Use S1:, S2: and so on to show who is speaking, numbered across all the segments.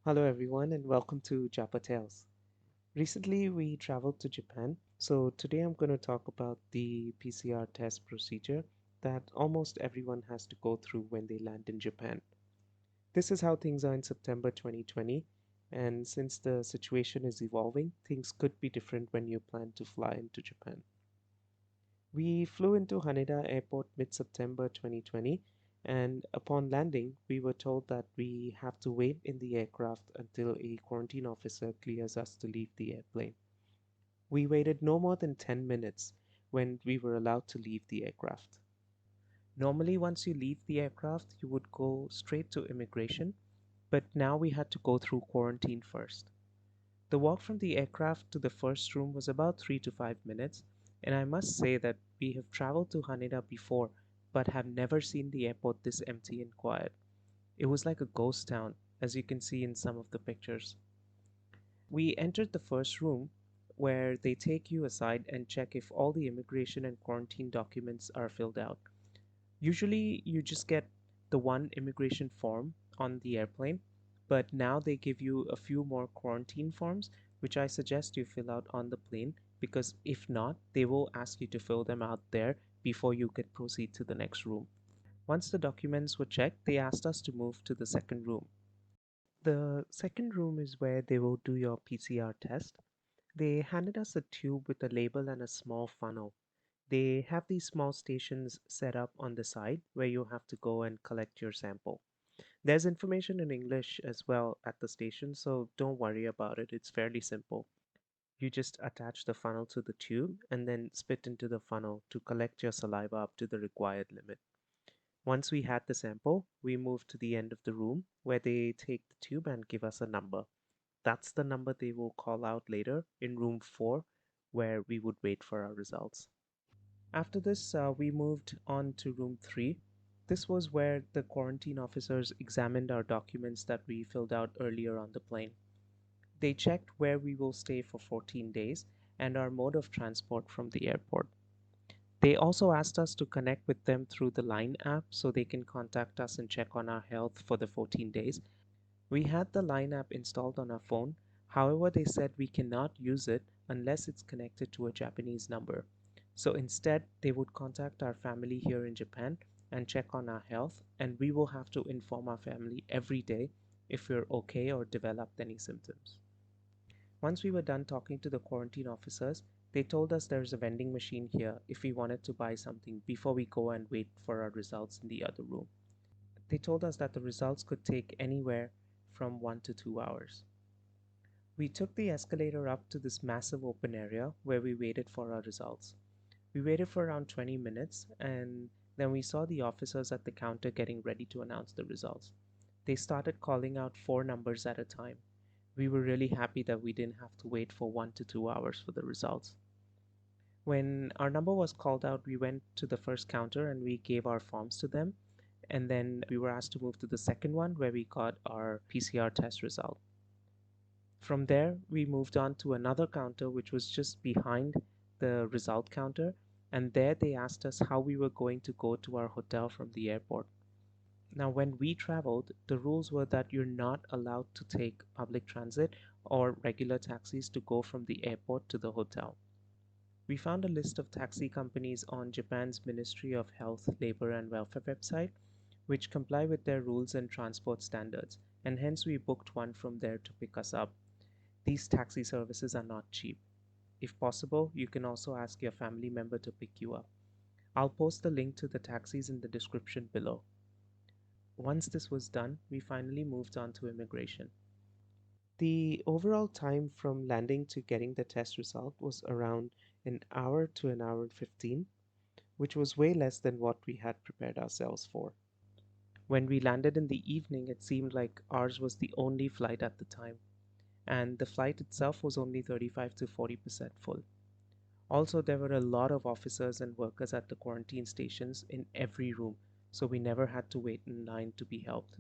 S1: Hello, everyone, and welcome to Japa Tales. Recently, we traveled to Japan, so today I'm going to talk about the PCR test procedure that almost everyone has to go through when they land in Japan. This is how things are in September 2020, and since the situation is evolving, things could be different when you plan to fly into Japan. We flew into Haneda Airport mid September 2020, and upon landing, we were told that we have to wait in the aircraft until a quarantine officer clears us to leave the airplane. We waited no more than 10 minutes when we were allowed to leave the aircraft. Normally, once you leave the aircraft, you would go straight to immigration, but now we had to go through quarantine first. The walk from the aircraft to the first room was about 3 to 5 minutes, and I must say that we have traveled to Haneda before but have never seen the airport this empty and quiet. It was like a ghost town, as you can see in some of the pictures. We entered the first room where they take you aside and check if all the immigration and quarantine documents are filled out. Usually, you just get the one immigration form on the airplane, but now they give you a few more quarantine forms, which I suggest you fill out on the plane because if not, they will ask you to fill them out there before you can proceed to the next room. Once the documents were checked, they asked us to move to the second room. The second room is where they will do your PCR test. They handed us a tube with a label and a small funnel. They have these small stations set up on the side where you have to go and collect your sample. There's information in English as well at the station, so don't worry about it. It's fairly simple. You just attach the funnel to the tube and then spit into the funnel to collect your saliva up to the required limit. Once we had the sample, we moved to the end of the room where they take the tube and give us a number. That's the number they will call out later in room 4, where we would wait for our results. After this, we moved on to room 3. This was where the quarantine officers examined our documents that we filled out earlier on the plane. They checked where we will stay for 14 days and our mode of transport from the airport. They also asked us to connect with them through the Line app so they can contact us and check on our health for the 14 days. We had the Line app installed on our phone, however, they said we cannot use it unless it's connected to a Japanese number. So instead, they would contact our family here in Japan and check on our health, and we will have to inform our family every day if we're okay or developed any symptoms. Once we were done talking to the quarantine officers, they told us there's a vending machine here if we wanted to buy something before we go and wait for our results in the other room. They told us that the results could take anywhere from 1 to 2 hours. We took the escalator up to this massive open area where we waited for our results. We waited for around 20 minutes and then we saw the officers at the counter getting ready to announce the results. They started calling out 4 numbers at a time. We were really happy that we didn't have to wait for 1 to 2 hours for the results. When our number was called out, we went to the first counter and we gave our forms to them. And then we were asked to move to the second one where we got our PCR test result. From there, we moved on to another counter which was just behind the result counter. And there they asked us how we were going to go to our hotel from the airport. Now, when we traveled, the rules were that you're not allowed to take public transit or regular taxis to go from the airport to the hotel. We found a list of taxi companies on Japan's Ministry of Health, Labor and Welfare website, which comply with their rules and transport standards, and hence we booked one from there to pick us up. These taxi services are not cheap. If possible, you can also ask your family member to pick you up. I'll post the link to the taxis in the description below. Once this was done, we finally moved on to immigration. The overall time from landing to getting the test result was around an hour to an hour and 15, which was way less than what we had prepared ourselves for. When we landed in the evening, it seemed like ours was the only flight at the time, and the flight itself was only 35 to 40% full. Also, there were a lot of officers and workers at the quarantine stations in every room, so we never had to wait in line to be helped.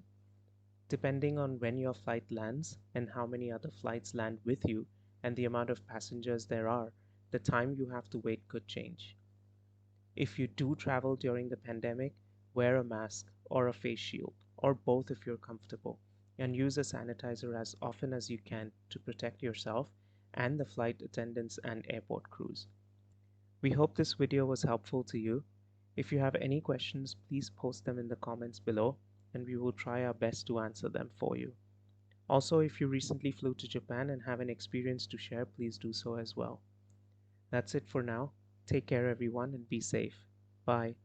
S1: Depending on when your flight lands and how many other flights land with you and the amount of passengers there are, the time you have to wait could change. If you do travel during the pandemic, wear a mask or a face shield, or both if you're comfortable. and use a sanitizer as often as you can to protect yourself and the flight attendants and airport crews. We hope this video was helpful to you. If you have any questions, please post them in the comments below, and we will try our best to answer them for you. Also, if you recently flew to Japan and have an experience to share, please do so as well. That's it for now. Take care, everyone, and be safe. Bye.